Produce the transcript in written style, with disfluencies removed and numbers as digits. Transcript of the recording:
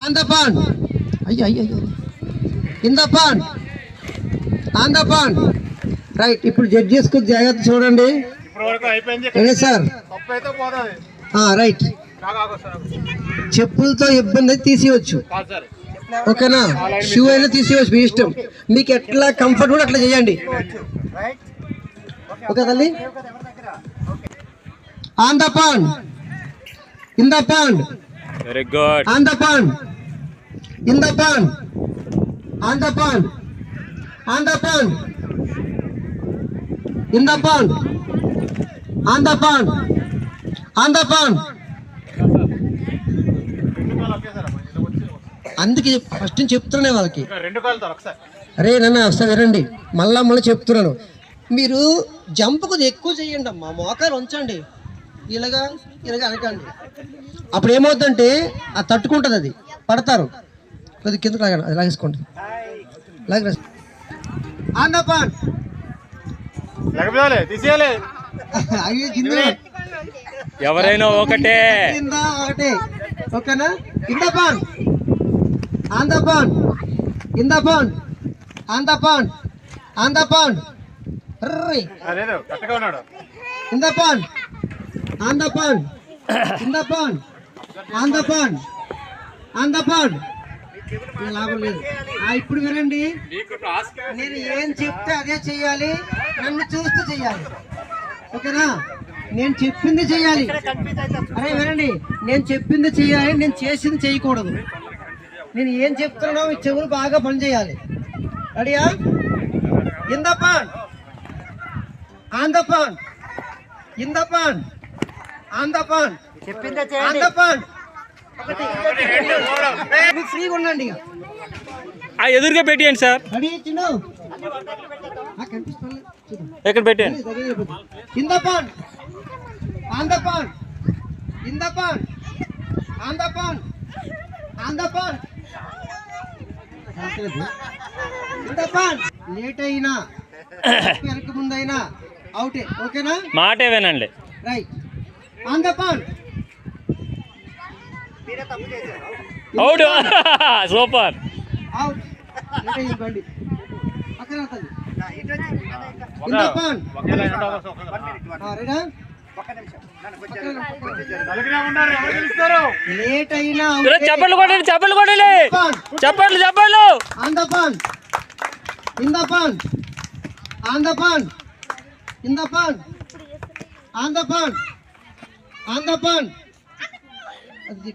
On the pan. అయ్యో అయ్యో అయ్యో. In the pan. On the pan. Right. ఇప్పుడు జడ్జెస్ కు జాగ్రత్త చూడండి. Sir right. చెప్పులతో ఇబ్బంది తీసేయచ్చు, ఓకేనా? షూ అయినా తీసేయచ్చు, మీ ఇష్టం. మీకు ఎట్లా కంఫర్ట్ కూడా అట్లా చేయండి, ఓకే తల్లి? On the pan. In the pan. Very good. On the pan. In the pan. On the pan. On the pan. In the pan. On the pan. On the pan. అందుకే first నేను చెప్తున్నాను వాళ్ళకి. అరే నన్ను ఒకసారి వినండి, మళ్ళీ చెప్తున్నాను. మీరు జంప్ కొద్దిగా ఎక్కువ చేయండి అమ్మా, మోకాలు ఉంచండి, ఇలాగా అనకండి. అప్పుడు ఏమవుతుందంటే అది తట్టుకుంటుంది, అది పడతారు. కొద్దిగా కిందకు లాగండి, అది లాగేసుకోండి. On the pan. ఎవరైనా ఒకటే, ఓకేనా? In the pan. On the pan. In the pan. On the pan. On the pan. In the pan. On the pan. In the pan. On the pan. On the pan. లాభం లేదు. ఇప్పుడు వినండి, నేను ఏం చెప్తే అదే చెయ్యాలి, నన్ను చూస్తూ చెయ్యాలి, ఓకేనా? నేను చెప్పింది చెయ్యాలి. అరే వినండి, నేను చెప్పింది చెయ్యాలి, నేను చేసింది చేయకూడదు. నేను ఏం చెప్తున్నానో మీ చెవులు బాగా పనిచేయాలి. రెడీయా? In the pan. On the pan. In the pan. On the pan. On the pan. ఫ్రీగా ఉండండి. ఎదురుగా పెట్టేయండి సార్. రెడీ చిన్ను? ఎక్కడ పెట్టండి. In the pan. On the pan. In the pan. On the pan. On the pan. In the pan. Late అయినా వెనక ముందైనా అవుటే, ఓకేనా? మాటే వినండి. Right. On the pan. Out. Super. Out. Late అయ్యింది బండి. పక్కన అవుతుంది. In the pan. రైటా? లేట్ అయినా చెప్పలు కొట్టండి, చెప్పలు కొట్టండి, చెప్పండి చెప్పలు. On the pan. In the pan. On the pan. In the pan. On the pan. On the pan. అది